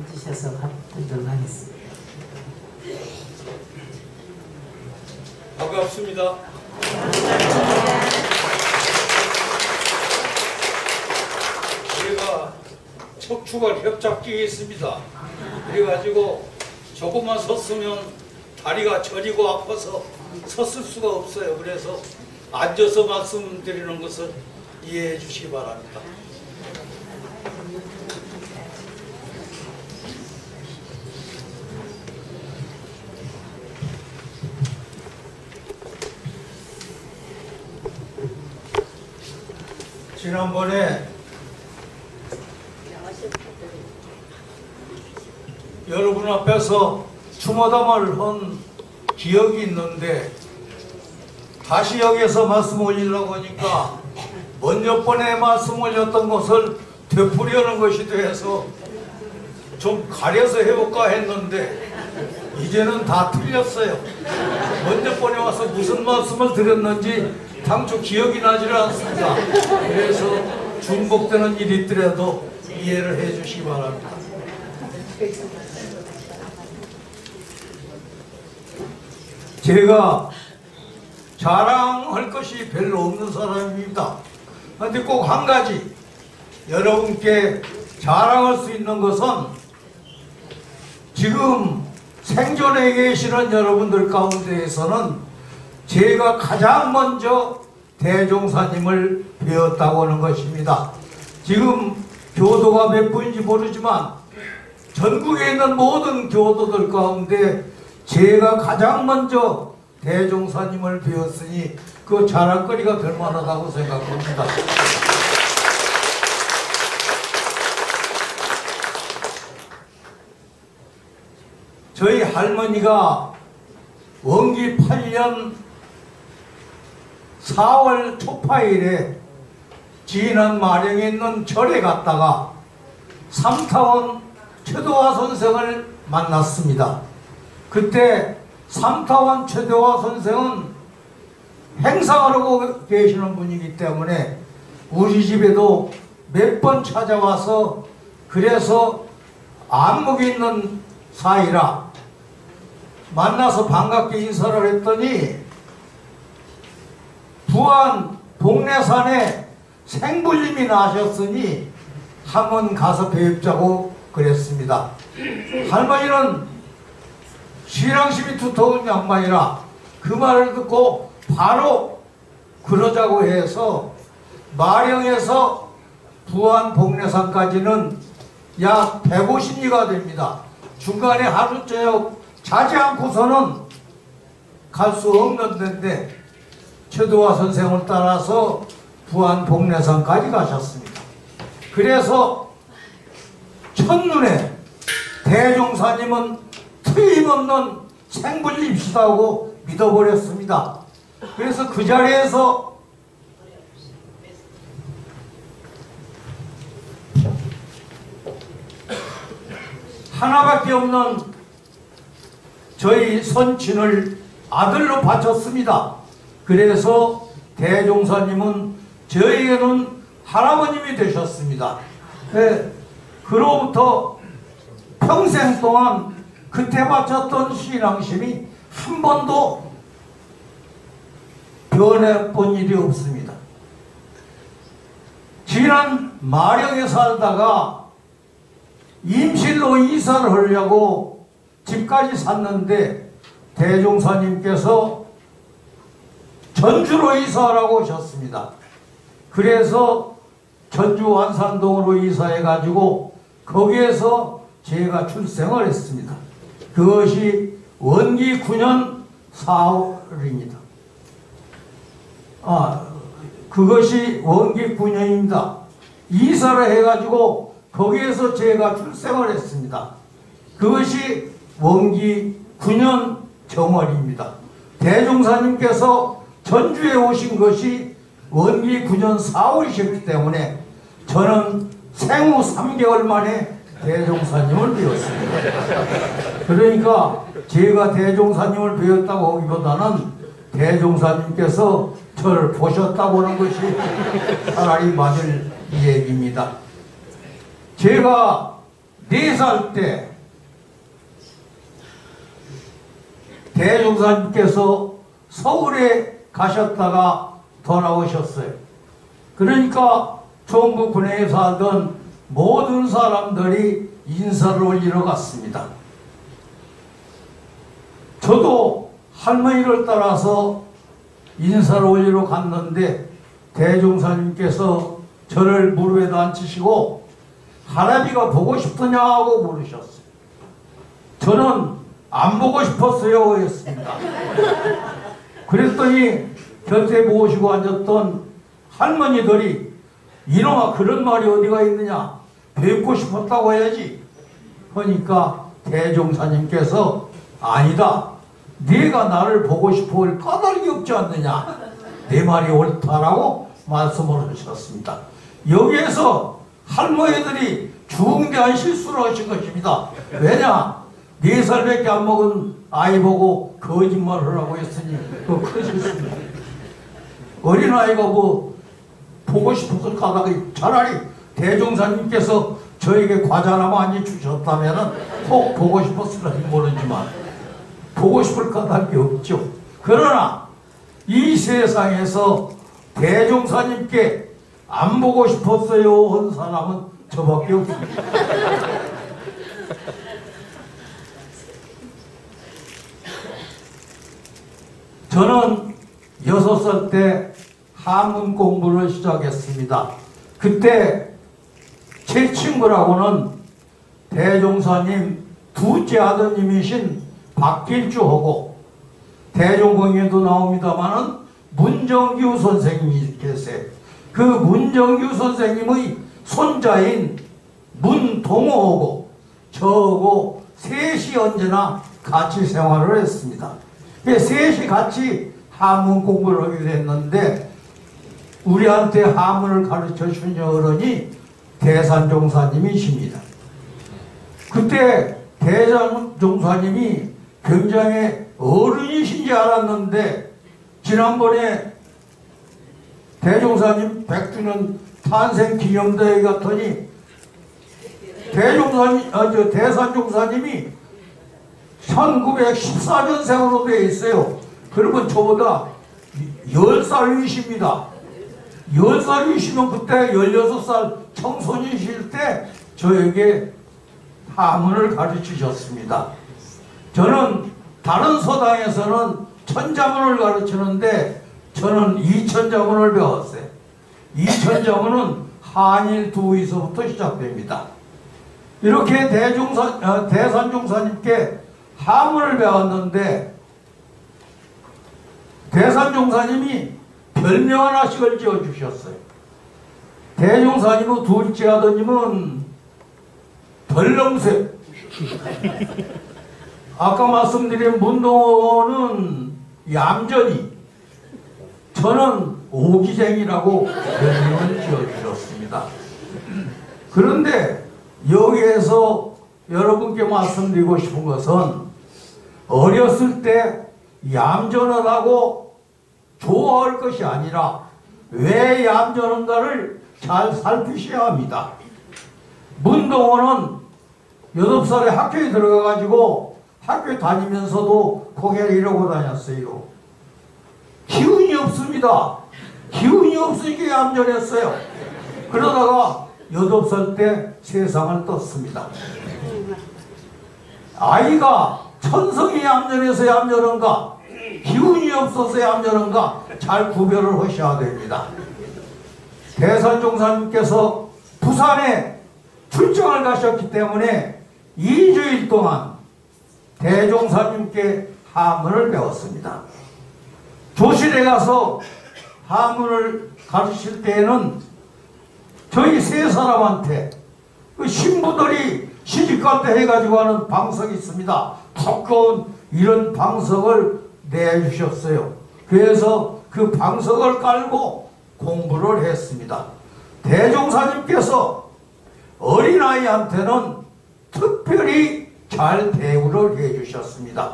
해주셔서 합도록 하겠습니다. 반갑습니다. 우리가 척추가 협착증이 있습니다. 그래가지고 조금만 섰으면 다리가 저리고 아파서 섰을 수가 없어요. 그래서 앉아서 말씀드리는 것을 이해해 주시기 바랍니다. 지난번에 여러분 앞에서 추모담을 한 기억이 있는데 다시 여기서 말씀 올리려고 하니까 먼저 번에 말씀 올렸던 것을 되풀이하는 것이 돼서 좀 가려서 해볼까 했는데 이제는 다 틀렸어요. 먼저 번에 와서 무슨 말씀을 드렸는지 당초 기억이 나지를 않습니다. 그래서 중복되는 일이 있더라도 이해를 해 주시기 바랍니다. 제가 자랑할 것이 별로 없는 사람입니다. 그런데 꼭 한 가지 여러분께 자랑할 수 있는 것은 지금 생존해 계시는 여러분들 가운데에서는 제가 가장 먼저 대종사님을 배웠다고 하는 것입니다. 지금 교도가 몇 분인지 모르지만 전국에 있는 모든 교도들 가운데 제가 가장 먼저 대종사님을 배웠으니 그 자랑거리가 될 만하다고 생각합니다. 저희 할머니가 원기 8년 4월 초파일에 진안 마령에 있는 절에 갔다가 삼타원 최도화 선생을 만났습니다. 그때 삼타원 최도화 선생은 행상을 하고 계시는 분이기 때문에 우리 집에도 몇 번 찾아와서 그래서 안목이 있는 사이라 만나서 반갑게 인사를 했더니 부안 복례산에 생불림이 나셨으니 한번 가서 뵙자고 그랬습니다. 할머니는 신앙심이 두터운 양반이라 그 말을 듣고 바로 그러자고 해서 마령에서 부안 복례산까지는 약 150리가 됩니다. 중간에 하루 저녁 자지 않고서는 갈 수 없는 데인데 최도화 선생을 따라서 부안 복례산까지 가셨습니다. 그래서 첫눈에 대종사님은 틀림없는 생불림시다고 믿어버렸습니다. 그래서 그 자리에서 하나밖에 없는 저희 선친을 아들로 바쳤습니다. 그래서 대종사님은 저에게는 할아버님이 되셨습니다. 네, 그로부터 평생 동안 그때 바쳤던 신앙심이 한 번도 변해본 일이 없습니다. 지난 마령에 살다가 임실로 이사를 하려고 집까지 샀는데 대종사님께서 전주로 이사하라고 하셨습니다. 그래서 전주 완산동으로 이사해 가지고 거기에서 제가 출생을 했습니다. 그것이 원기 9년 4월입니다. 그것이 원기 9년입니다. 이사를 해 가지고 거기에서 제가 출생을 했습니다. 그것이 원기 9년 정월입니다. 대종사님께서 전주에 오신 것이 원기 9년 4월이셨기 때문에 저는 생후 3개월 만에 대종사님을 배웠습니다. 그러니까 제가 대종사님을 배웠다고 하기보다는 대종사님께서 저를 보셨다고 하는 것이 차라리 맞을 얘기입니다. 제가 4살 때 대종사님께서 서울에 가셨다가 돌아오셨어요. 그러니까 전국 군내에 살던 모든 사람들이 인사를 올리러 갔습니다. 저도 할머니를 따라서 인사를 올리러 갔는데 대종사님께서 저를 무릎에다 앉히시고 할아비가 보고 싶으냐고 물으셨어요. 저는 안 보고 싶었어요 했습니다. 그랬더니 곁에 모시고 앉았던 할머니들이 이놈아 그런 말이 어디가 있느냐, 뵙고 싶었다고 해야지 하니까 대종사님께서 아니다, 네가 나를 보고 싶어 할 까닭이 없지 않느냐, 내 말이 옳다라고 말씀을 하셨습니다. 여기에서 할머니들이 중대한 실수를 하신 것입니다. 왜냐, 4살밖에 안 먹은 아이 보고 거짓말을 하고 했으니 그 큰 실수입니다. 어린아이가 뭐 보고 싶어서 까닭이, 차라리 대종사님께서 저에게 과자나 많이 주셨다면 꼭 보고 싶었을지 모르지만 보고 싶을 까닭이 없죠. 그러나 이 세상에서 대종사님께 안 보고 싶었어요 한 사람은 저밖에 없습니다. 저는 6살 때 한문 공부를 시작했습니다. 그때 제 친구라고는 대종사님 둘째 아드님이신 박길주하고 대종공예도 나옵니다마는 문정규 선생님이 계세요. 그 문정규 선생님의 손자인 문동호하고 저하고 셋이 언제나 같이 생활을 했습니다. 셋이 같이 한문 공부를 하게 됐는데 우리한테 한문을 가르쳐 준 어른이 대산종사님이십니다. 그때 대산종사님이 굉장히 어른이신지 알았는데 지난번에 대종사님 100주년 탄생 기념대회 갔더니 대산종사님이 1914년생으로 되어 있어요. 그러면 저보다 10살 위십니다. 10살 위시면 그때 16살 청소년이실 때 저에게 한문을 가르치셨습니다. 저는 다른 서당에서는 천자문을 가르치는데 저는 이천자문을 배웠어요. 이천자문은 한일 두의서부터 시작됩니다. 이렇게 대산종사님께 한문을 배웠는데 대산종사님이 별명 하나씩을 지어주셨어요. 대종사님의 둘째 아드님은 별렁새, 아까 말씀드린 문동호는 얌전히, 저는 오기쟁이라고 별명을 지어주셨습니다. 그런데 여기에서 여러분께 말씀드리고 싶은 것은 어렸을 때 얌전하다고 좋아할 것이 아니라 왜 얌전한가를 잘 살피셔야 합니다. 문동호는 8살에 학교에 들어가가지고 학교 다니면서도 고개를 이러고 다녔어요. 기운이 없습니다. 기운이 없으니까 얌전했어요. 그러다가 8살 때 세상을 떴습니다. 아이가 천성이 얌전해서 얌전한가, 기운이 없어서 얌전한가 잘 구별을 하셔야 됩니다. 대산종사님께서 부산에 출장을 가셨기 때문에 2주일 동안 대종사님께 한문을 배웠습니다. 조실에 가서 한문을 가르칠 때에는 저희 3사람한테 그 신부들이 시집갈 때 해가지고 하는 방석이 있습니다. 두꺼운 이런 방석을 내주셨어요. 그래서 그 방석을 깔고 공부를 했습니다. 대종사님께서 어린아이한테는 특별히 잘 대우를 해주셨습니다.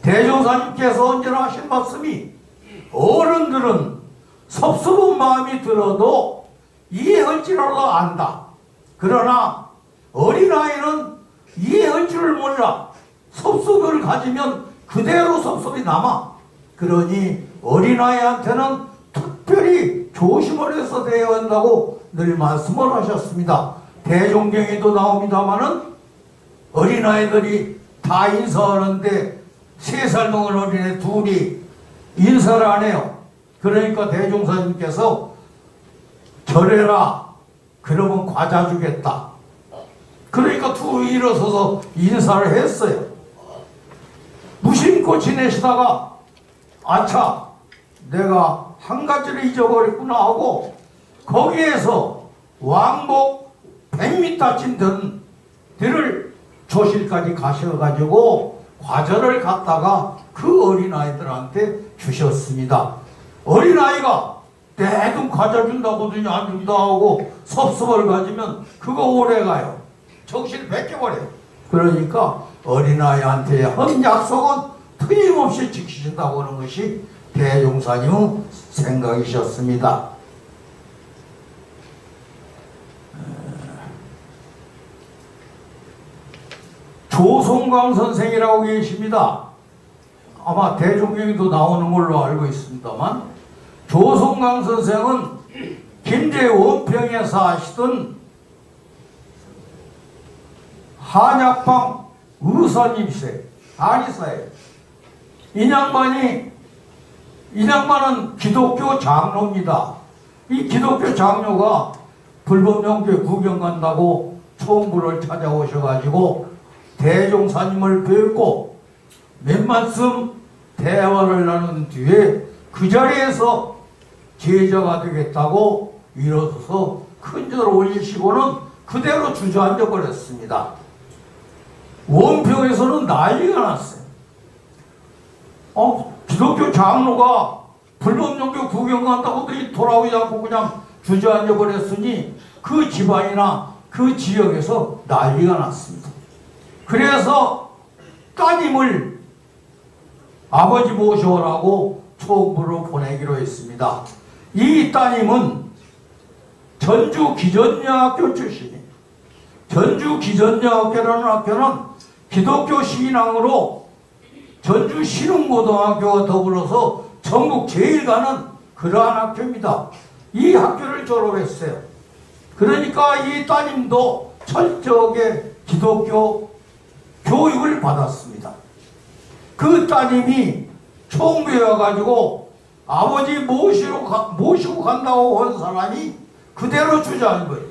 대종사님께서 언제나 하신 말씀이 어른들은 섭섭한 마음이 들어도 이해할 줄 알아 안다. 그러나 어린아이는 이해할 줄을 몰라. 섭섭을 가지면 그대로 섭섭이 남아. 그러니 어린아이한테는 특별히 조심을 해서 대해야 한다고 늘 말씀을 하셨습니다. 대종경에도 나옵니다마는 어린아이들이 다 인사하는데 3살 먹은 어린애 둘이 인사를 안 해요. 그러니까 대종사님께서 절해라. 그러면 과자 주겠다. 그러니까 둘이 일어서서 인사를 했어요. 무심코 지내시다가 아차 내가 한 가지를 잊어버렸구나 하고 거기에서 왕복 100m쯤 되는 조실까지 가셔가지고 과자를 갖다가 그 어린아이들한테 주셨습니다. 어린아이가 내돈 과자 준다고 하더니 안 준다 하고 섭섭을 가지면 그거 오래가요. 정신을 뺏겨버려요. 그러니까 어린아이한테 한 약속은 틀림없이 지키신다고 하는 것이 대종사님의 생각이셨습니다. 조송광 선생이라고 계십니다. 아마 대종경에도 나오는 걸로 알고 있습니다만 조송광 선생은 김제 원평에 사시던 한약방 의사님이세요. 한의사예요. 이 양반은 기독교 장로입니다. 이 기독교 장로가 불법명교회 구경 간다고 총부를 찾아오셔가지고 대종사님을 뵙고 몇 말씀 대화를 나눈 뒤에 그 자리에서 제자가 되겠다고 일어서서 큰절을 올리시고는 그대로 주저앉아 버렸습니다. 원평에서는 난리가 났어요. 기독교 장로가 불법명교 구경 간다고 돌아오지 않고 그냥 주저앉아 버렸으니 그 집안이나 그 지역에서 난리가 났습니다. 그래서 따님을 아버지 모셔오라고 총부로 보내기로 했습니다. 이 따님은 전주 기전여학교 출신이에요. 전주 기전여학교라는 학교는 기독교 신앙으로 전주 신흥고등학교와 더불어서 전국 제일 가는 그러한 학교입니다. 이 학교를 졸업했어요. 그러니까 이 따님도 철저하게 기독교 교육을 받았습니다. 그 따님이 총무에 와가지고 아버지 모시고 간다고 한 사람이 그대로 주저앉은 거예요.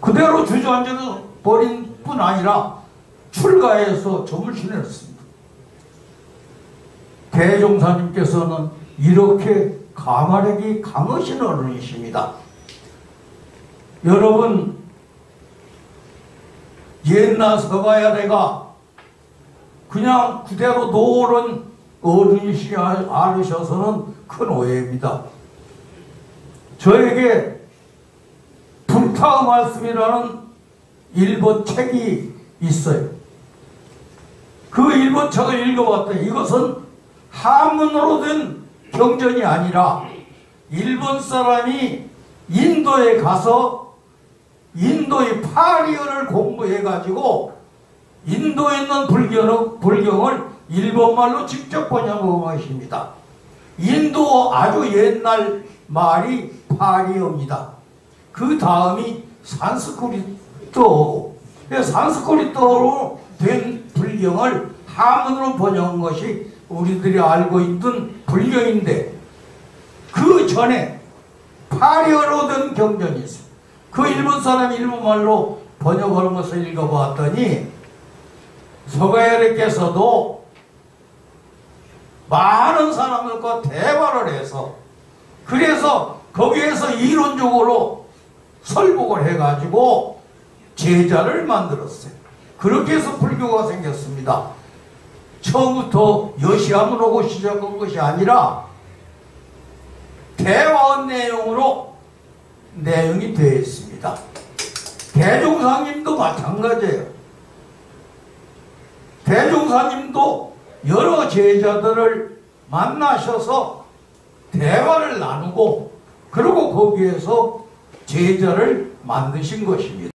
그대로 주저앉아 버린 뿐 아니라 출가해서 점을 지냈습니다. 대종사님께서는 이렇게 가마력이 강하신 어른이십니다. 여러분, 옛날 서가야래가 그냥 그대로 노른 어른이시 않으셔서는 큰 오해입니다. 저에게 불타의 말씀이라는 일본 책이 있어요. 그 일본 책을 읽어봤더니 이것은 한문으로 된 경전이 아니라 일본 사람이 인도에 가서 인도의 파리어를 공부해가지고 인도에 있는 불경을 일본말로 직접 번역한 것입니다. 인도 아주 옛날 말이 파리어입니다. 그 다음이 산스크리트어고 산스크리트어로 된 불경을 한문으로 번역한 것이 우리들이 알고 있던 불경인데 그 전에 파리어로 된 경전이 있어요. 그 일본 사람이 일본말로 번역하는 것을 읽어봤더니 서가야래께서도 많은 사람들과 대화를 해서 그래서 거기에서 이론적으로 설복을 해가지고 제자를 만들었어요. 그렇게 해서 불교가 생겼습니다. 처음부터 여시함으로 시작한 것이 아니라 대화한 내용으로 내용이 되어 있습니다. 대종사님도 마찬가지예요. 대종사님도 여러 제자들을 만나셔서 대화를 나누고 그리고 거기에서 제자를 만드신 것입니다.